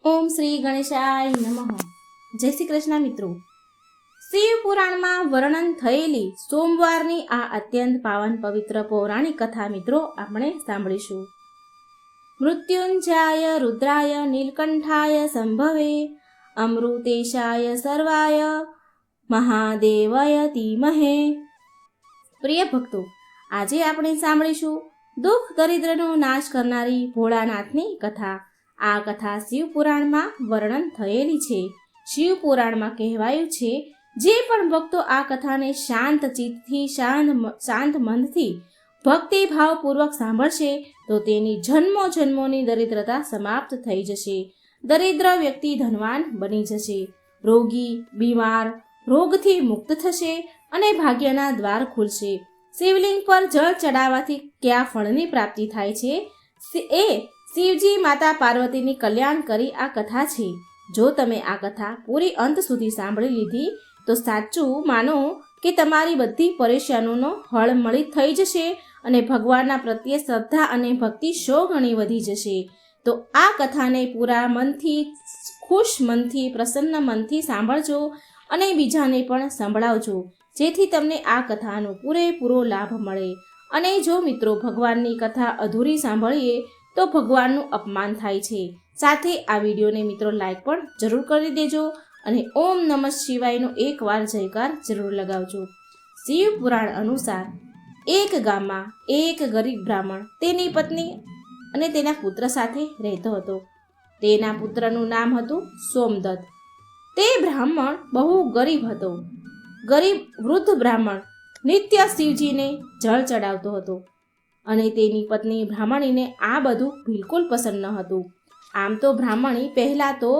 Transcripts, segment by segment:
ઓમ શ્રી ગણેશાય નમઃ. જય શ્રી કૃષ્ણ મિત્રો. શિવ પુરાણમાં વર્ણન થયેલી સોમવારની આ અત્યંત પાવન પવિત્ર પૌરાણિક કથા મિત્રો આપણે સાંભળીશું. મૃત્યુંજયાય રુદ્રાય નીલકંઠાય સંભવે અમૃતેશાય સર્વાય મહાદેવાય ધીમહે. પ્રિય ભક્તો, આજે આપણે સાંભળીશું દુઃખ દરિદ્રનો નાશ કરનારી ભોળાનાથની કથા. આ કથા શિવપુરાણમાં વર્ણન થયેલી છે. શિવપુરાણમાં કહેવાયું છે, જે પણ ભક્તો આ કથાને શાંત ચિત્તથી શાંત મનથી ભક્તિભાવપૂર્વક સાંભળશે તો તેની જન્મો જન્મોની દરિદ્રતા સમાપ્ત થઈ જશે. દરિદ્ર વ્યક્તિ ધનવાન બની જશે. રોગી બીમાર રોગથી મુક્ત થશે અને ભાગ્યના દ્વાર ખુલશે. શિવલિંગ પર જળ ચડાવવાથી કયા ફળની પ્રાપ્તિ થાય છે એ શિવજી માતા પાર્વતીની કલ્યાણ કરી આ કથા છે. જો તમે આ કથા પૂરી અંત સુધી સાંભળી લીધી તો સાચું માનો કે તમારી બધી પરેશાનીનો હળ મળી થઈ જશે અને ભગવાનના પ્રત્યે શ્રદ્ધા અને ભક્તિ 100 ગણી વધી જશે. તો આ કથાને પૂરા મનથી, ખુશ મનથી, પ્રસન્ન મનથી સાંભળજો અને બીજાને પણ સંભળાવજો, જેથી તમને આ કથાનો પૂરેપૂરો લાભ મળે. અને જો મિત્રો ભગવાનની કથા અધૂરી સાંભળીએ તો ભગવાનનું અપમાન થાય છે. સાથે આ વિડીયોને મિત્રો લાઈક પણ જરૂર કરી દેજો અને ઓમ નમઃ શિવાયનો એકવાર જયકાર જરૂર લગાવજો. શિવ પુરાણ અનુસાર એક ગામમાં એક ગરીબ બ્રાહ્મણ તેની પત્ની અને તેના પુત્ર સાથે રહેતો હતો. તેના પુત્રનું નામ હતું સોમદત્ત. તે બ્રાહ્મણ બહુ ગરીબ હતો. ગરીબ વૃદ્ધ બ્રાહ્મણ નિત્ય શિવજીને જળ ચડાવતો હતો અને તેની પત્ની બ્રાહ્મણીને આ બધું બિલકુલ પસંદ ન હતું. આમ તો બ્રાહ્મણી પહેલાં તો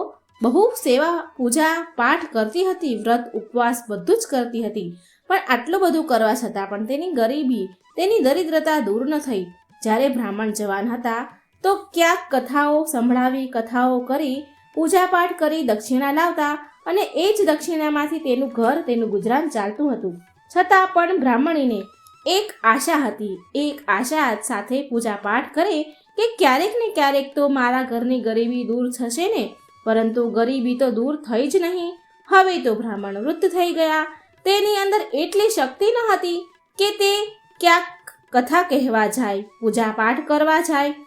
બહુ સેવા પૂજા પાઠ કરતી હતી, વ્રત ઉપવાસ બધું જ કરતી હતી, પણ આટલું બધું કરવા છતાં પણ તેની ગરીબી, તેની દરિદ્રતા દૂર ન થઈ. જ્યારે બ્રાહ્મણ જવાન હતા તો ક્યાંક કથાઓ સંભળાવી, કથાઓ કરી, પૂજાપાઠ કરી દક્ષિણા લાવતા અને એ જ દક્ષિણામાંથી તેનું ઘર, તેનું ગુજરાન ચાલતું હતું. છતાં પણ બ્રાહ્મણીને એક આશા હતી. એક આશા સાથે પૂજાપાઠ કરે કે ક્યારેક ને ક્યારેક તો મારા ઘરની ગરીબી દૂર થશે ને. પરંતુ ગરીબી તો દૂર થઈ જ નહીં. હવે તો બ્રાહ્મણ વૃદ્ધ થઈ ગયા. તેની અંદર એટલી શક્તિ ન હતી કે તે ક્યાંક કથા કહેવા જાય, પૂજાપાઠ કરવા જાય.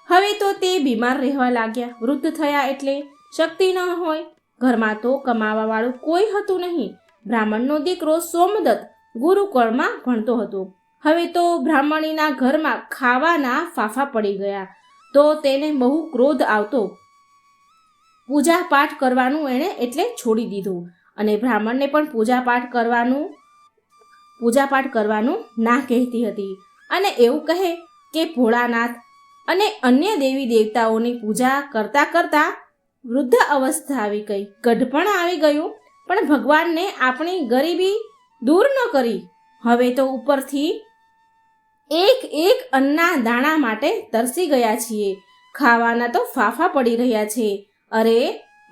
હવે તો તે બીમાર રહેવા લાગ્યા. વૃદ્ધ થયા એટલે શક્તિ ન હોય. ઘરમાં તો કમાવાવાળું કોઈ હતું નહીં. બ્રાહ્મણનો દીકરો સોમદત્ત ગુરુકુળમાં ભણતો હતો. હવે તો બ્રાહ્મણીના ઘરમાં ખાવાના ફાફા પડી ગયા તો તેને બહુ ક્રોધ આવતો. પૂજાપાઠ કરવાનું એણે એટલે છોડી દીધું અને બ્રાહ્મણને પણ પૂજાપાઠ કરવાનું ના કહેતી હતી અને એવું કહે કે ભોળાનાથ અને અન્ય દેવી દેવતાઓની પૂજા કરતા કરતા વૃદ્ધ અવસ્થા આવી ગઈ, ગઢપણ આવી ગયું, પણ ભગવાનને આપણી ગરીબી દૂર ન કરી. હવે તો ઉપરથી એક એક અન્ના દાણા માટે તરસી ગયા છીએ. ખાવાના તો ફાફા પડી રહ્યા છે. અરે,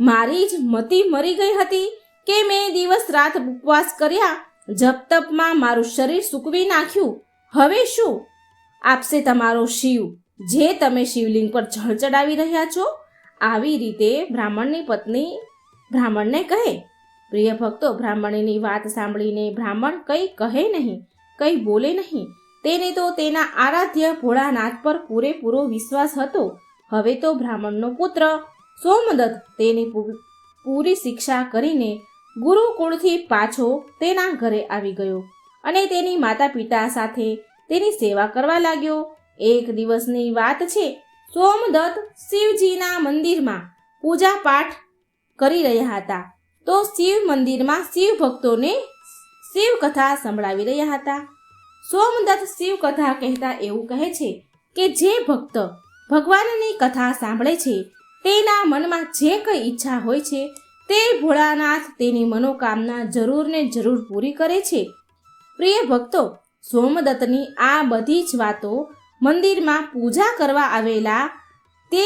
મારી જ મતિ મરી ગઈ હતી કે મેં દિવસ રાત ઉપવાસ કર્યા, જપ તપમાં મારું શરીર સૂકવી નાખ્યું. હવે શું આપશે તમારો શિવ, જે તમે શિવલિંગ પર જળ ચડાવી રહ્યા છો? આવી રીતે બ્રાહ્મણની પત્ની બ્રાહ્મણને કહે. પ્રિય ભક્તો, બ્રાહ્મણીની વાત સાંભળીને બ્રાહ્મણ કંઈ કહે નહીં, કંઈ બોલે નહીં. તેને તો તેના આરાધ્ય ભોળાનાથ પર પૂરેપૂરો વિશ્વાસ હતો. હવે તો બ્રાહ્મણનો પુત્ર સોમદત્ત તેની પૂરી શિક્ષા કરીને ગુરુકુળથી પાછો તેના ઘરે આવી ગયો અને તેની માતા પિતા સાથે તેની સેવા કરવા લાગ્યો. એક દિવસની વાત છે. સોમદત્ત શિવજીના મંદિરમાં પૂજા પાઠ કરી રહ્યા હતા તો શિવ મંદિરમાં શિવ ભક્તોને શિવ કથા સંભળાવી રહ્યા હતા. સોમદત્ત શિવ કથા કહેતા એવું કહે છે કે જે ભક્ત ભગવાનની કથા સાંભળે છે તેના મનમાં જે કંઈ ઈચ્છા હોય છે તે ભોળાનાથ તેની મનોકામના જરૂર ને જરૂર પૂરી કરે છે. પ્રિય ભક્તો, સોમદત્તની આ બધી જ વાતો મંદિરમાં પૂજા કરવા આવેલા તે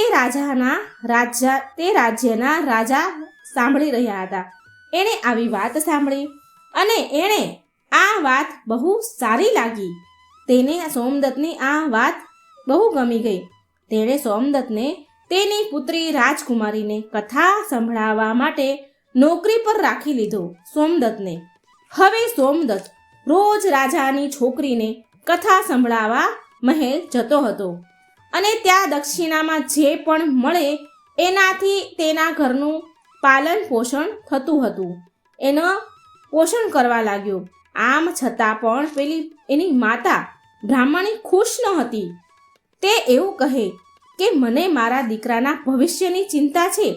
રાજ્યના રાજા સાંભળી રહ્યા હતા. એણે આવી વાત સાંભળી અને એણે આ વાત બહુ સારી લાગી. તેને સોમદત્તની આ વાત બહુ ગમી ગઈ. તેણે સોમદત્તને તેની પુત્રી રાજકુમારીને કથા સંભળાવવા માટે નોકરી પર રાખી લીધો સોમદત્તને. હવે સોમદત્ત રોજ રાજાની છોકરીને કથા સંભળાવવા મહેલ જતો હતો અને ત્યાં દક્ષિણામાં જે પણ મળે એનાથી તેના ઘરનું પાલન પોષણ થતું હતું. એનો પોષણ કરવા લાગ્યો. આમ છતાં પણ પેલી એની માતા બ્રાહ્મણી ખુશ ન હતી. તે એવું કહે કે મને મારા દીકરાના ભવિષ્યની ચિંતા છે.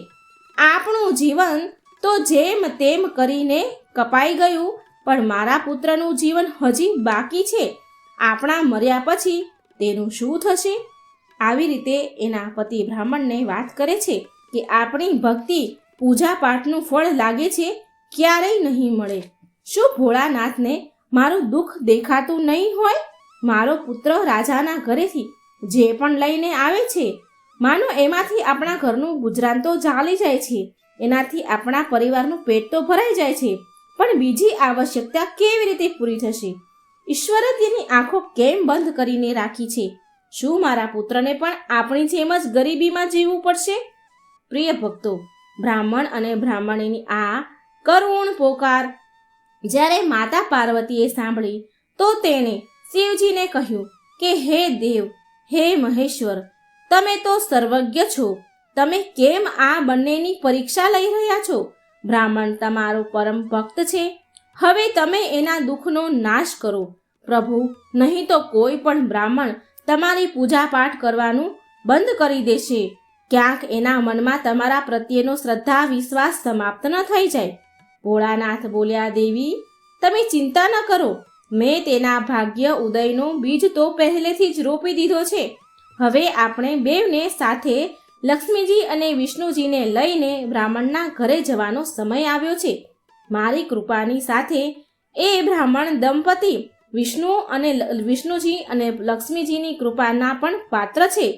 આપણું જીવન તો જેમ તેમ કરીને કપાઈ ગયું, પણ મારા પુત્રનું જીવન હજી બાકી છે. આપણા મર્યા પછી તેનું શું થશે? આવી રીતે એના પતિ બ્રાહ્મણને વાત કરે છે કે આપણી ભક્તિ પૂજા પાઠનું ફળ લાગે છે ક્યારેય નહીં મળે. શું ભોળાનાથને મારું દુઃખ દેખાતું નહીં હોય? મારો પુત્ર રાજાના ઘરેથી જે પણ લઈને આવે છે, માનો એમાંથી આપણા ઘરનું ગુજરાન તો ચાલી જાય છે, એનાથી આપણા પરિવારનું પેટ તો ભરાઈ જાય છે, પણ બીજી આવશ્યકતા કેવી રીતે પૂરી થશે? ઈશ્વરે તેની આંખો કેમ બંધ કરીને રાખી છે? શું મારા પુત્રને પણ આપણી જેમ જ ગરીબીમાં જીવવું પડશે? પ્રિય ભક્તો, બ્રાહ્મણ અને બ્રાહ્મણીની આ કરુણ પોકાર જ્યારે માતા પાર્વતીએ સાંભળી તો તેણે શિવજીને કહ્યું કે હે દેવ, હે મહેશ્વર, તમે તો સર્વજ્ઞ છો. તમે કેમ આ બંનેની પરીક્ષા લઈ રહ્યા છો? બ્રાહ્મણ તમારો પરમ ભક્ત છે. હવે તમે એના દુઃખનો નાશ કરો પ્રભુ, નહીં તો કોઈ પણ બ્રાહ્મણ તમારી પૂજા પાઠ કરવાનું બંધ કરી દેશે. ક્યાંક એના મનમાં તમારા પ્રત્યેનો શ્રદ્ધા વિશ્વાસ સમાપ્ત ન થઈ જાય. ભોળાનાથ બોલ્યા, દેવી તમે ચિંતા ન કરો. મેં તેના ભાગ્ય ઉદયનો બીજ તો પહેલેથી જ રોપી દીધો છે. હવે આપણે બેવને સાથે લક્ષ્મીજી અને વિષ્ણુજીને લઈને બ્રાહ્મણના ઘરે જવાનો સમય આવ્યો છે. મારી કૃપાની સાથે એ બ્રાહ્મણ દંપતી વિષ્ણુજી અને લક્ષ્મીજીની કૃપાના પણ પાત્ર છે.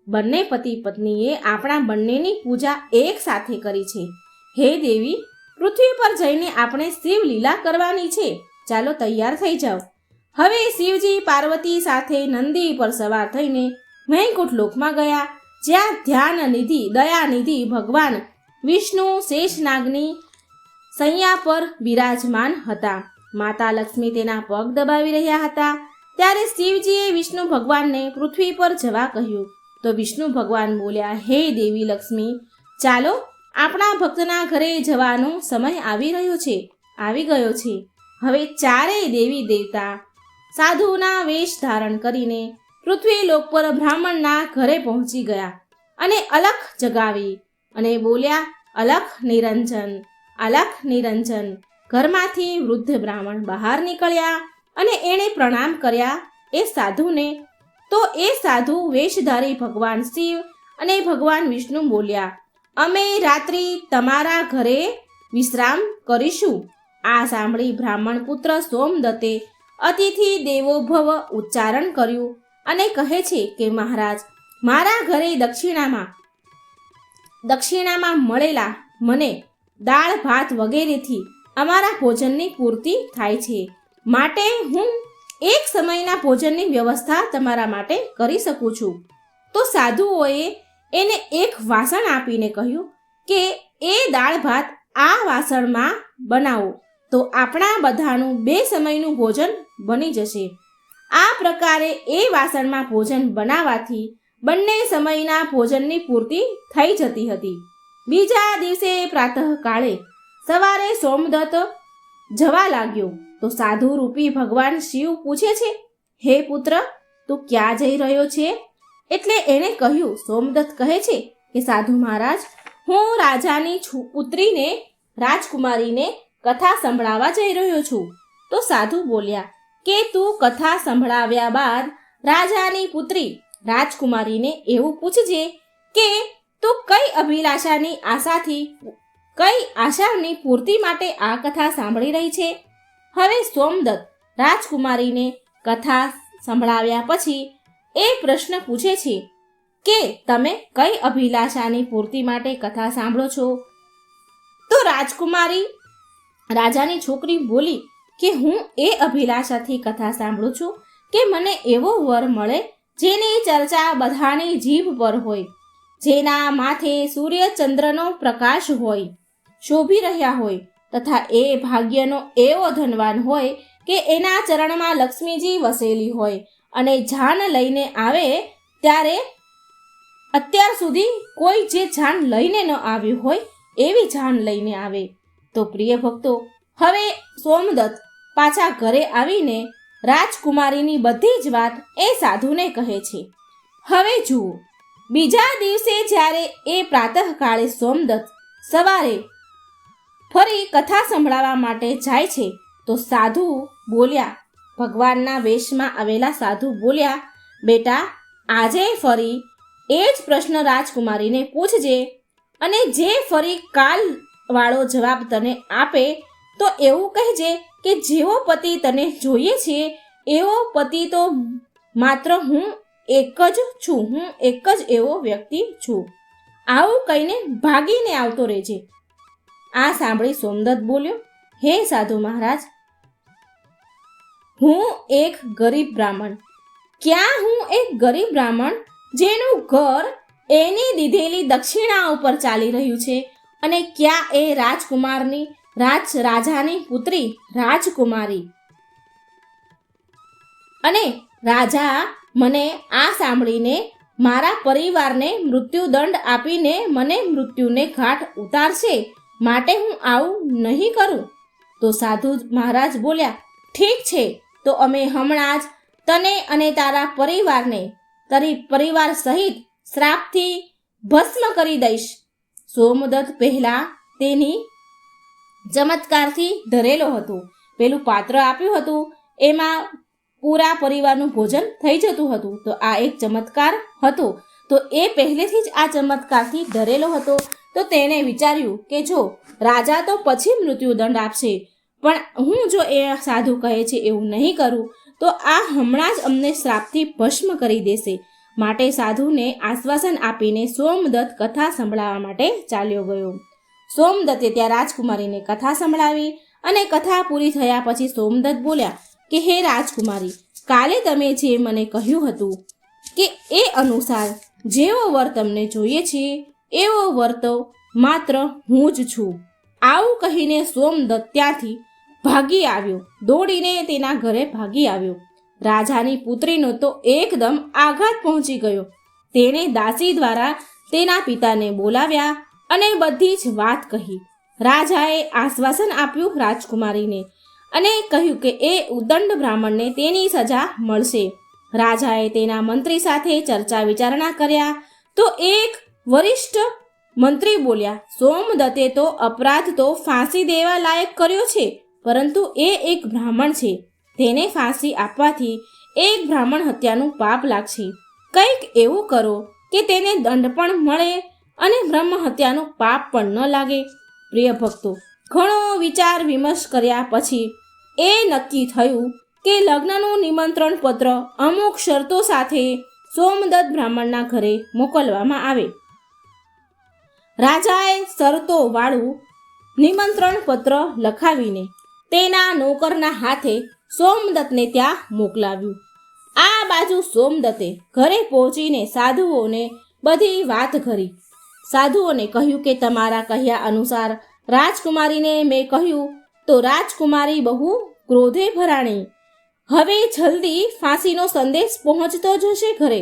બંને પતિ પત્નીએ આપણા બંનેની પૂજા એક સાથે કરી છે. હે દેવી, પૃથ્વી પર જઈને આપણે શિવ લીલા કરવાની છે. ચાલો તૈયાર થઈ જાઓ. હવે શિવજી પાર્વતી સાથે નંદી પર સવાર થઈને વૈકુંઠ લોકમાં ગયા, જ્યાં ધ્યાનનિધિ દયાનિધિ ભગવાન વિષ્ણુ શેષનાગની સૈયા પર બિરાજમાન હતા. માતા લક્ષ્મી તેના પગ દબાવી રહ્યા હતા. ત્યારે શિવજીએ વિષ્ણુ ભગવાનને પૃથ્વી પર જવા કહ્યું તો વિષ્ણુ ભગવાન બોલ્યા, હે દેવી લક્ષ્મી, ચાલો આપણા ભક્તના ઘરે જવાનો સમય આવી ગયો છે. હવે ચારેય દેવી દેવતા સાધુના વેશ ધારણ કરીને પૃથ્વી લોક પર બ્રાહ્મણના ઘરે પહોંચી ગયા અને અલખ જગાવી અને બોલ્યા, અલખ નિરંજન, અલખ નિરંજન. ઘરમાંથી વૃદ્ધ બ્રાહ્મણ બહાર નીકળ્યા અને એણે પ્રણામ કર્યા એ સાધુને. તો એ સાધુ વેશધારી ભગવાન શિવ અને ભગવાન વિષ્ણુ બોલ્યા, અમે રાત્રિ તમારા ઘરે વિશ્રામ કરીશું. આ સાંભળી બ્રાહ્મણ પુત્ર સોમદત્તે અતિથિ દેવો ભવ ઉચ્ચારણ કર્યું અને કહે છે કે મહારાજ, મારા ઘરે દક્ષિણામાં મળેલા મને દાળ ભાત વગેરેથી અમારા ભોજનની પૂર્તિ થાય છે, માટે હું એક સમયના ભોજનની વ્યવસ્થા તમારા માટે કરી શકું છું. તો સાધુઓએ એને એક વાસણ આપીને કહ્યું કે એ દાળ ભાત આ વાસણમાં બનાવો તો આપણા બધાનું 2 સમયનું ભોજન બની જશે. આ પ્રકારે એ વાસણમાં ભોજન બનાવવાથી બંને સમયના ભોજનની પૂર્તિ થઈ જતી હતી. બીજા દિવસે પ્રાતઃકાળે સવારે સોમદત્ત જવા લાગ્યો તો સાધુ રૂપી ભગવાન શિવ પૂછે છે, હે પુત્ર, તું ક્યાં જઈ રહ્યો છે? એટલે એણે કહ્યું, સોમદત્ત કહે છે કે સાધુ મહારાજ, હું રાજાની પુત્રીને રાજકુમારીને કથા સંભળાવવા જઈ રહ્યો છું. તો સાધુ બોલ્યા કે તું કથા સંભળાવ્યા બાદ રાજાની પુત્રી રાજકુમારીને એવું પૂછજે કે તું કઈ અભિલાષાની આશાની પૂર્તિ માટે આ કથા સાંભળી રહી છે. હવે સોમદત્ત રાજકુમારીને કથા સંભળાવ્યા પછી એ પ્રશ્ન પૂછે છે કે તમે કઈ અભિલાષાની પૂર્તિ માટે કથા સાંભળો છો? તો રાજકુમારી રાજાની છોકરી બોલી કે હું એ અભિલાષાથી કથા સાંભળું છું કે મને એવો વર મળે જેની ચર્ચા બધાની જીભ પર હોય, જેના માથે સૂર્ય ચંદ્રનો પ્રકાશ હોય, શોભી રહ્યા હોય તથા એ ભાગ્યનો એવો ધનવાન હોય કે એના ચરણમાં લક્ષ્મીજી વસેલી હોય અને જાન લઈને આવે ત્યારે અત્યાર સુધી કોઈ જે જાન લઈને ન આવ્યું હોય એવી જાન લઈને આવે. તો પ્રિય ભક્તો, હવે સોમદત્ત પાછા ઘરે આવીને રાજકુમારીની બધી જ વાત એ સાધુને કહે છે. હવે જુઓ, બીજા દિવસે જ્યારે એ પ્રાતઃકાળે સોમદત્ત સવારે ફરી કથા સંભળાવવા માટે જાય છે તો સાધુ બોલ્યા, ભગવાનના વેશમાં આવેલા સાધુ બોલ્યા, બેટા, આજે ફરી એ જ પ્રશ્ન રાજકુમારીને પૂછજે અને જે ફરી કાલ વાળો જવાબ તને આપે તો એવું કહેજે કે જેવો પતિ તને જોઈએ છે એવો પતિ તો માત્ર હું એક જ છું, હું એક જ એવો વ્યક્તિ છું. આવું કહીને ભાગીને આવતો રહેજે. આ સાંભળી સોમદત્ત બોલ્યો, હે સાધુ મહારાજ, હું એક ગરીબ બ્રાહ્મણ. ક્યાં હું એક ગરીબ બ્રાહ્મણ જેનું ઘર એની દીધેલી દક્ષિણા ઉપર ચાલી રહ્યું છે, અને ક્યાં એ રાજકુમારની રાજાની પુત્રી રાજકુમારી. અને રાજા મને આ સાંભળીને મારા પરિવારને મૃત્યુદંડ આપીને મને મૃત્યુને ઘાટ ઉતારશે, માટે હું આવું નહીં કરું. તો સાધુ મહારાજ બોલ્યા, ઠીક છે, તો અમે હમણાં જ તને અને તારા પરિવારને તારી પરિવાર સહિત શ્રાપથી ભસ્મ કરી દઈશ. સોમદત્ત પહેલા તેની ચમત્કારથી ધરેલો હતો. પેલું પાત્ર આપ્યું હતું એમાં પૂરા પરિવારનું ભોજન થઈ જતું હતું. તો આ એક ચમત્કાર હતો. તો એ પહેલેથી જ આ ચમત્કારથી ડરેલો હતો. તો તેણે વિચાર્યું કે જો રાજા તો પછી મૃત્યુદંડ આપશે, પણ હું જો એ સાધુ કહે છે એવું નહીં કરું તો આ હમણાં જ અમને શ્રાપથી ભસ્મ કરી દેશે. માટે સાધુને આશ્વાસન આપીને સોમદત્ત કથા સંભળાવવા માટે ચાલ્યો ગયો. સોમદત્તે ત્યાં રાજકુમારીને કથા સંભળાવી અને કથા પૂરી થયા પછી સોમદત્ત બોલ્યા કે હે રાજકુમારી, કાલે તમે જે મને કહ્યું હતું કે એ અનુસાર જેવો વર તમને જોઈએ છે એવો વર તો માત્ર હું જ છું. આવું કહીને સોમદત્ત ત્યાંથી ભાગી આવ્યો, દોડીને તેના ઘરે ભાગી આવ્યો. રાજાની પુત્રીનો તો એકદમ આઘાત પહોંચી ગયો. તેણે દાસી દ્વારા તેના પિતાને બોલાવ્યા અને બધી જ વાત કહી. રાજાએ આશ્વાસન આપ્યું રાજકુમારીને અને કહ્યું કે એ ઉદંડ બ્રાહ્મણને તેની સજા મળશે. રાજાએ તેના મંત્રી સાથે ચર્ચા વિચારણા કર્યા તો એક વરિષ્ઠ મંત્રી બોલ્યા, સોમદત્તે તો અપરાધ તો ફાંસી દેવા લાયક કર્યો છે, પરંતુ એ એક બ્રાહ્મણ છે, તેને ફાંસી આપવાથી એક બ્રાહ્મણ હત્યાનું પાપ લાગશે. કંઈક એવું કરો કે તેને દંડ પણ મળે અને બ્રહ્મ હત્યાનું પાપ પણ ન લાગે. પ્રિય ભક્તો, ઘણો વિચાર વિમર્શ કર્યા પછી એ નક્કી થયું કે લગ્નનું નિમંત્રણ પત્ર અમુક શરતો સાથે સોમદત્ત બ્રાહ્મણના ઘરે મોકલવામાં આવે. રાજાએ શરતો વાળું નિમંત્રણ પત્ર લખાવીને તેના નોકરના હાથે સોમદત્તને ત્યાં મોકલાવ્યું. આ બાજુ સોમદત્તે ઘરે પહોંચીને સાધુઓને બધી વાત કરી. સાધુઓને કહ્યું કે તમારા કહ્યા અનુસાર રાજકુમારીને મેં કહ્યું તો રાજકુમારી બહુ ક્રોધે ભરાણી. હવે જલ્દી ફાંસીનો સંદેશ પહોંચતો જશે ઘરે.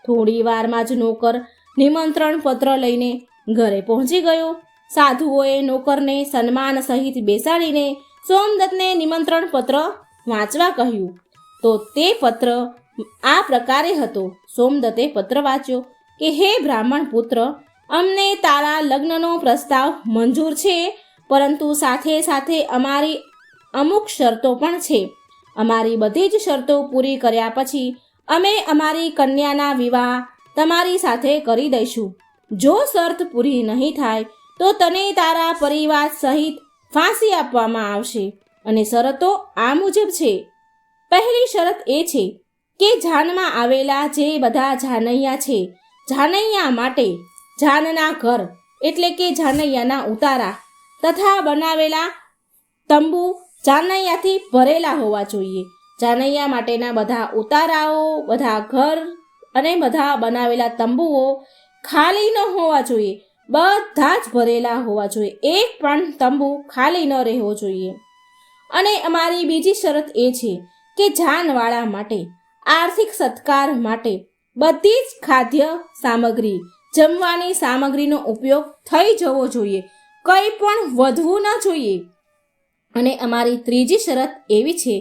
થોડી વારમાં જ નોકર નિમંત્રણ પત્ર લઈને ઘરે પહોંચી ગયો. સાધુઓએ નોકરને સન્માન સહિત બેસાડીને સોમદત્તને નિમંત્રણ પત્ર વાંચવા કહ્યું. તો તે પત્ર આ પ્રકારે હતો. સોમદત્તે પત્ર વાંચ્યો કે હે બ્રાહ્મણ પુત્ર, અમને તારા લગ્નનો પ્રસ્તાવ મંજૂર છે, પરંતુ સાથે સાથે અમારી અમુક શરતો પણ છે. અમારી બધી જ શરતો પૂરી કર્યા પછી અમે અમારી કન્યાના વિવાહ તમારી સાથે કરી દઈશું. જો શરત પૂરી નહીં થાય તો તને તારા પરિવાર સહિત ફાંસી આપવામાં આવશે. અને શરતો આ મુજબ છે. પહેલી શરત એ છે કે જાનમાં આવેલા જે બધા જાનૈયા છે, જાનૈયા માટે જાનના ઘર એટલે કે જાનૈયાના ઉતારા તથા બનાવેલા તંબુ જાનૈયાથી ભરેલા હોવા જોઈએ. જાનૈયા માટેના બધા ઉતારાઓ, બધા ઘર અને બધા બનાવેલા તંબુઓ ખાલી ન હોવા જોઈએ, બધા જ ભરેલા હોવા જોઈએ. એક પણ તંબુ ખાલી ન રહેવો જોઈએ. અને અમારી બીજી શરત એ છે કે જાનવાળા માટે, આર્થિક સત્કાર માટે બધી જ ખાદ્ય સામગ્રી, જમવાની સામગ્રીનો ઉપયોગ થઈ જવો જોઈએ, કંઈ પણ વધવું ન જોઈએ. અને અમારી ત્રીજી શરત એવી છે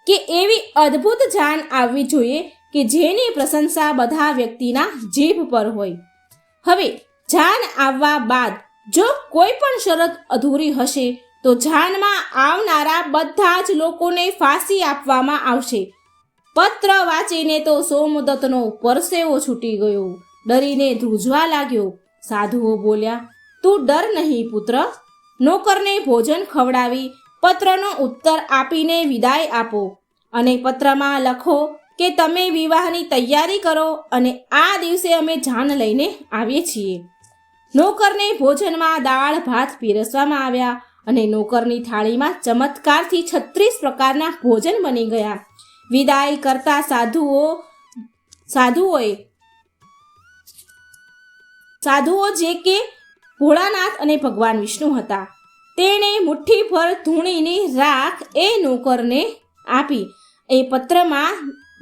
કે એવી અદ્ભુત જાન આવવી જોઈએ કે જેની પ્રશંસા બધા વ્યક્તિના જીભ પર હોય. હવે જાન આવવા બાદ જો કોઈ પણ શરત અધૂરી હશે તો જાનમાં આવનારા બધા જ લોકોને ફાંસી આપવામાં આવશે. પત્ર વાંચીને તો સોમદત્તનો પરસેવો છૂટી ગયો, ડરીને ધ્રુજવા લાગ્યો. સાધુઓ બોલ્યા, તું ડર નહીં પુત્ર, નોકરને ભોજન ખવડાવી પત્રનો ઉત્તર આપીને વિદાય આપો અને પત્રમાં લખો કે તમે વિવાહની તૈયારી કરો અને આ દિવસે અમે જાન લઈને આવીએ છીએ. નોકરને ભોજનમાં દાળ ભાત પીરસવામાં આવ્યા અને નોકરની થાળીમાં ચમત્કારથી 36 પ્રકારના ભોજન બની ગયા. વિદાય કરતા સાધુઓ જે કે ભોળાનાથ અને ભગવાન વિષ્ણુ હતા, તેણે મુઠ્ઠીભર ધૂણીની રાખ એ નોકરને આપી એ પત્રમાં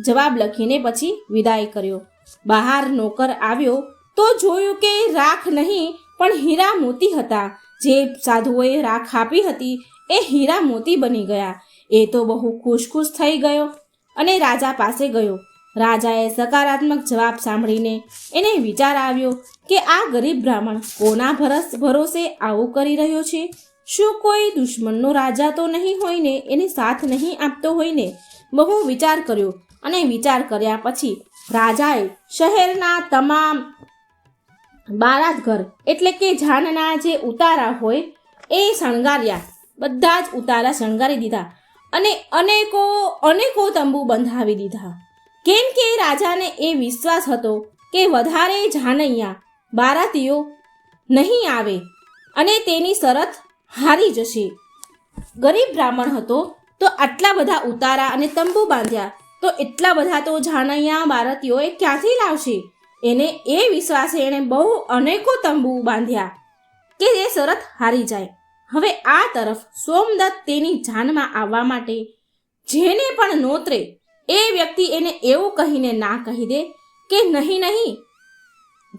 જવાબ લખીને પછી વિદાય કર્યો. બહાર નોકર આવ્યો તો જોયું કે રાખ નહીં પણ હીરા મોતી હતા. જે સાધુઓએ રાખ આપી હતી એ હીરા મોતી બની ગયા. એ તો બહુ ખુશ થઈ ગયો અને રાજા પાસે ગયો. રાજાએ સકારાત્મક જવાબ સાંભળીને એને વિચાર આવ્યો કે આ ગરીબ બ્રાહ્મણ કોના ભરોસે આવું કરી રહ્યો છે? શું કોઈ દુશ્મનનો રાજા તો નહીં હોય ને, એને સાથ નહીં આપતો હોય ને? બહુ વિચાર કર્યો અને વિચાર કર્યા પછી રાજાએ શહેરના તમામ બારાત ઘર એટલે કે જાનના જે ઉતારા હોય એ શણગાર્યા. બધા જ ઉતારા શણગારી દીધા અને અનેકો તંબુ બંધાવી દીધા. કેમ કે રાજાને એ વિશ્વાસ હતો કે વધારે જાનૈયા બારાતીઓ નહીં આવે અને તેની શરત હારી જશે. ગરીબ બ્રાહ્મણ હતો તો આટલા બધા ઉતારા અને તંબુ બાંધ્યા તો એટલા બધા તો જાનૈયા બારાતીઓએ ક્યાંથી લાવશે? એને એ વિશ્વાસે એણે બહુ અનેકો તંબુ બાંધ્યા કે એ શરત હારી જાય. હવે આ તરફ સોમદત્ત તેની જાનમાં આવવા માટે જેને પણ નોતરે એ વ્યક્તિ એને એવું કહીને ના કહી દે કે નહીં,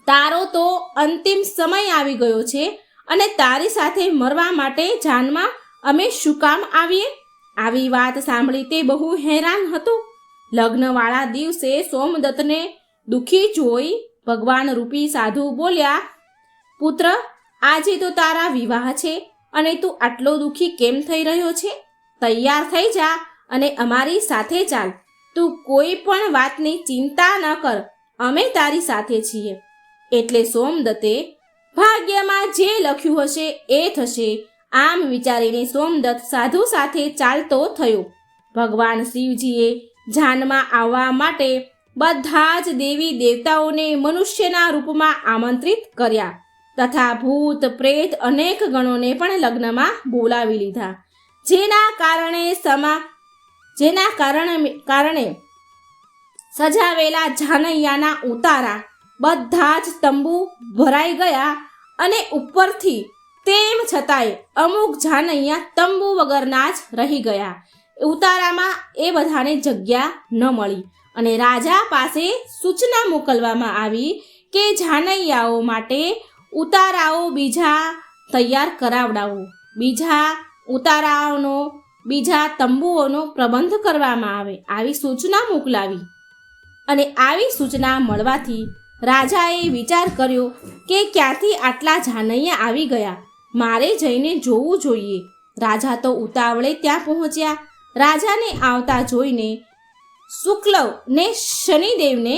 તારો તો અંતિમ સમય આવી ગયો છે અને તારી સાથે મરવા માટે જાનમાં અમે શું કામ આવીએ? આવી વાત સાંભળી તે બહુ હેરાન હતો. લગ્નવાળા દિવસે સોમદત્તને દુઃખી જોઈ ભગવાન રૂપી સાધુ બોલ્યા, પુત્ર, આજે તો તારા વિવાહ છે અને તું આટલો દુઃખી કેમ થઈ રહ્યો છે? તૈયાર થઈ જા અને અમારી સાથે ચાલ. તું કોઈ પણ વાતની ચિંતા ન કર, અમે તારી સાથે છીએ. એટલે સોમદત્તે ભાગ્યમાં જે લખ્યું હશે એ થશે આમ વિચારીને સોમદત્ત સાધુ સાથે ચાલતો થયો. ભગવાન શિવજીએ જાનમાં આવવા માટે બધા જ દેવી દેવતાઓને મનુષ્યના રૂપમાં આમંત્રિત કર્યા તથા ભૂત પ્રેત અનેક ગણોને પણ લગ્નમાં બોલાવી લીધા. જેના કારણે સજાવેલા જાનૈયાના ઉતારા બધા જ તંબુ ભરાઈ ગયા અને ઉપરથી તેમ છતાંય અમુક જાનૈયા તંબુ વગરના જ રહી ગયા. ઉતારામાં એ બધાને જગ્યા ન મળી અને રાજા પાસે સૂચના મોકલવામાં આવી કે જાનૈયાઓ માટે ઉતારાઓ બીજા તૈયાર કરાવડાવો, બીજા ઉતારાઓનો, બીજા તંબુઓનો પ્રબંધ કરવામાં આવે, આવી સૂચના મોકલાવી. અને આવી સૂચના મળવાથી રાજાએ વિચાર કર્યો કે ક્યાંથી આટલા જાનૈયા આવી ગયા, મારે જઈને જોવું જોઈએ. રાજા તો ઉતાવળે ત્યાં પહોંચ્યા. રાજાને આવતા જોઈને શુક્લવ ને શનિદેવને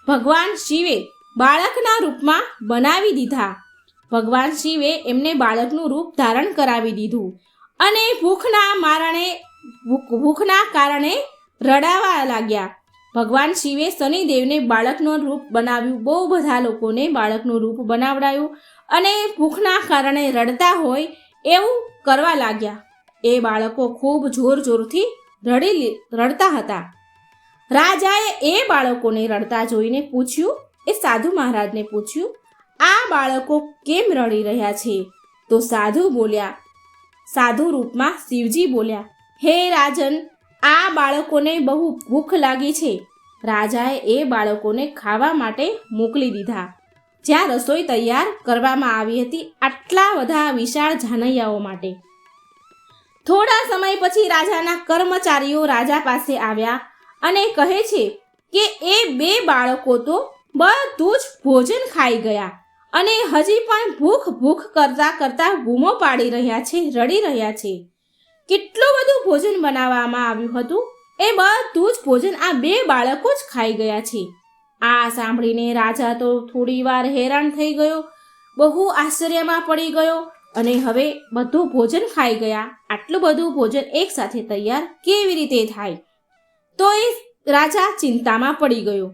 ભગવાન શિવે બાળકના રૂપમાં બનાવી દીધા. ભગવાન શિવે એમને બાળકનું રૂપ ધારણ કરાવી દીધું અને ભૂખના કારણે રડાવા લાગ્યા. ભગવાન શિવે શનિદેવને બાળકનું રૂપ બનાવ્યું, બહુ બધા લોકોને બાળકનું રૂપ બનાવડાયું અને ભૂખના કારણે રડતા હોય એવું કરવા લાગ્યા. એ બાળકો ખૂબ જોરથી રડતા હતા. રાજાએ એ બાળકોને રડતા જોઈને પૂછ્યું, એ સાધુ મહારાજને પૂછ્યું, આ બાળકો કેમ રડી રહ્યા છે? તો સાધુ રૂપમાં શિવજી બોલ્યા, હે રાજન, આ બાળકોને બહુ ભૂખ લાગી છે. રાજાએ એ બાળકોને ખાવા માટે મોકલી દીધા. જ્યાં રસોઈ તૈયાર કરવામાં આવી હતી આટલા બધા વિશાળ જાનૈયાઓ માટે. થોડા સમય પછી રાજાના કર્મચારીઓ રાજા પાસે આવ્યા અને કહે છે કે એ 2 બાળકો તો બધું જ ભોજન ખાઈ ગયા અને હજી પણ ભૂખ કરતા બૂમો પાડી રહ્યા છે, રડી રહ્યા છે. કેટલું બધું ભોજન બનાવવામાં આવ્યું હતું, એ બધું જ ભોજન આ 2 બાળકો જ ખાઈ ગયા છે. આ સાંભળીને રાજા તો થોડી વાર હેરાન થઈ ગયો, બહુ આશ્ચર્યમાં પડી ગયો અને હવે બધું ભોજન ખાઈ ગયા. આટલું બધું ભોજન એકસાથે તૈયાર કેવી રીતે થાય? તો એ રાજા ચિંતામાં પડી ગયો.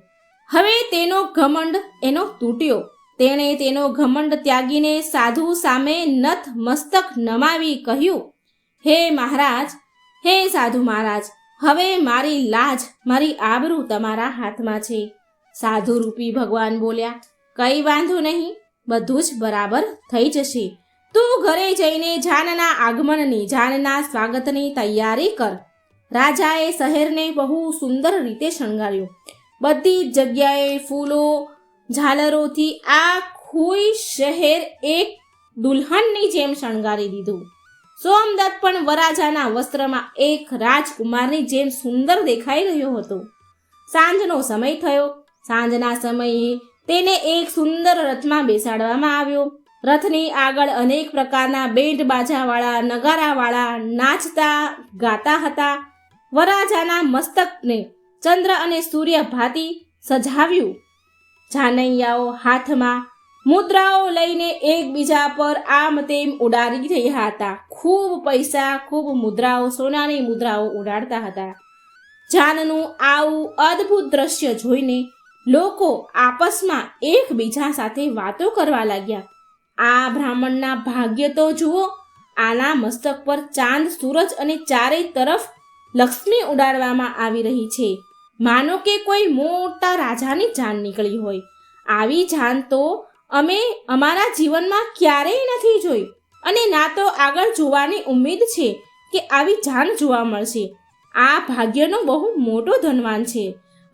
હવે તેનો ઘમંડ એનો તૂટ્યો. તેણે તેનો ઘમંડ ત્યાગીને સાધુ સામે નત મસ્તક નમાવી કહ્યું, હે મહારાજ, હે સાધુ મહારાજ, હવે મારી લાજ, મારી આબરૂ તમારા હાથમાં છે. સાધુ રૂપી ભગવાન બોલ્યા, કંઈ વાંધો નહીં, બધું જ બરાબર થઈ જશે. તું ઘરે જઈને જાનના આગમનની, જાનના સ્વાગતની તૈયારી કર. રાજાએ શહેરને બહુ સુંદર રીતે શણગાર્યું. બધી જ જગ્યાએ ફૂલો, ઝાલરોથી આખું શહેર એક દુલ્હનની જેમ શણગારી દીધું. સોમદત્ત પણ વરરાજાના વસ્ત્રમાં એક રાજકુમારની જેમ સુંદર દેખાઈ રહ્યો હતો. સાંજનો સમય થયો. સાંજના સમયે તેને એક સુંદર રથમાં બેસાડવામાં આવ્યો. રથની આગળ અનેક પ્રકારના બેન્ડ બાજાવાળા, નગારાવાળા નાચતા ગાતા હતા. વરરાજાના મસ્તકને ચંદ્ર અને સૂર્ય ભાતી સજાવ્યું. જાનૈયાઓ હાથમાં મુદ્રાઓ લઈને એકબીજા પર આમ તેમ ઉડાડી રહ્યા હતા. ખૂબ પૈસા, ખૂબ મુદ્રાઓ, સોનાની મુદ્રાઓ ઉડાડતા હતા. જાનનું આવું અદ્ભુત દ્રશ્ય જોઈને લોકો આપસમાં એકબીજા સાથે વાતો કરવા લાગ્યા. આ બ્રાહ્મણના ભાગ્ય તો જુઓ, આના મસ્તક પર ચાંદ, સૂરજ અને ચારે તરફ લક્ષ્મી ઉડાડવામાં આવી રહી છે. માનો કે કોઈ મોટા રાજાની જાન નીકળી હોય. આવી જાન તો અમે અમારા જીવનમાં ક્યારેય નથી જોઈ અને ના તો આગળ જોવાની ઉમ્મીદ છે કે આવી જાન જોવા મળશે. આ ભાગ્યનો બહુ મોટો ધનવાન છે.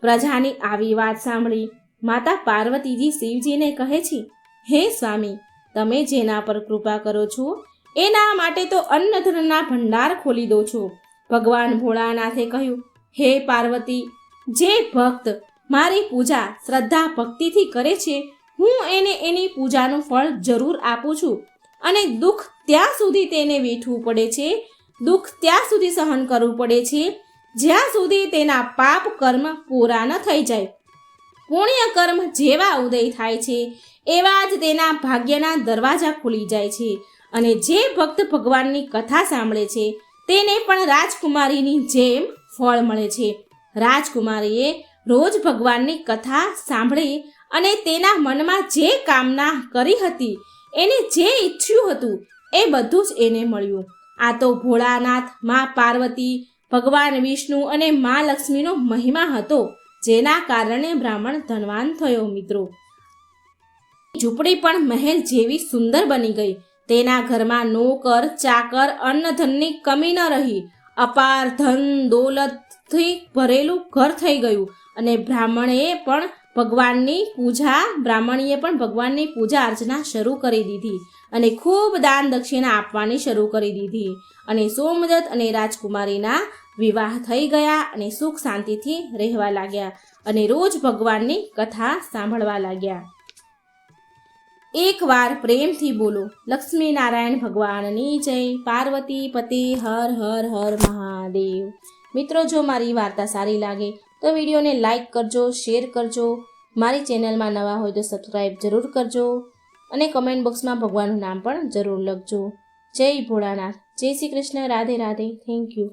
પ્રજાની આવી વાત સાંભળી માતા પાર્વતીજી શિવજીને કહે છે, હે સ્વામી, તમે જેના પર કૃપા કરો છો એના માટે તો અન્નધનના ભંડાર ખોલી દો છો. ભગવાન ભોળાનાથે કહ્યું, હે પાર્વતી, જે ભક્ત મારી પૂજા શ્રદ્ધા ભક્તિથી કરે છે, હું એને એની પૂજાનું ફળ જરૂર આપું છું. અને દુઃખ ત્યાં સુધી તેને વેઠવું પડે છે, દુઃખ ત્યાં સુધી સહન કરવું પડે છે જ્યાં સુધી તેના પાપ કર્મ પૂરા ન થઈ જાય. પુણ્ય કર્મ જેવા ઉદય થાય છે એવા જ તેના ભાગ્યના દરવાજા ખુલી જાય છે. અને જે ભક્ત ભગવાનની કથા સાંભળે છે તેને પણ રાજકુમારીની જેમ ફળ મળે છે. રાજકુમારીએ રોજ ભગવાનની કથા સાંભળી અને તેના મનમાં જે કામના કરી હતી, એને જે ઈચ્છ્યું હતું એ બધું જ એને મળ્યું. આ તો ભોળાનાથ, મા પાર્વતી, ભગવાન વિષ્ણુ અને મા લક્ષ્મીનો મહિમા હતો, જેના કારણે બ્રાહ્મણ ધનવાન થયો. મિત્રો, ઝૂંપડી પણ મહેલ જેવી સુંદર બની ગઈ. તેના ઘરમાં નોકર, ચાકર, અન્નધનની કમી ન રહી. અપાર ધન દોલતથી ભરેલું ઘર થઈ ગયું. અને બ્રાહ્મણીએ પણ ભગવાનની પૂજા અર્ચના શરૂ કરી દીધી અને ખૂબ દાન દક્ષિણા આપવાની શરૂ કરી દીધી. અને સોમદત્ત અને રાજકુમારીના વિવાહ થઈ ગયા અને સુખ શાંતિથી રહેવા લાગ્યા અને રોજ ભગવાનની કથા સાંભળવા લાગ્યા. એકવાર પ્રેમથી બોલો, લક્ષ્મી નારાયણ ભગવાનની જય. પાર્વતી પતિ હર હર હર મહાદેવ. મિત્રો, જો મારી વાર્તા સારી લાગે તો વિડીયોને લાઈક કરજો, શેર કરજો. મારી ચેનલમાં નવા હોય તો સબસ્ક્રાઈબ જરૂર કરજો અને કમેન્ટ બોક્સમાં ભગવાનનું નામ પણ જરૂર લખજો. જય ભોળાનાથ. જય શ્રી કૃષ્ણ. રાધે રાધે. Thank you.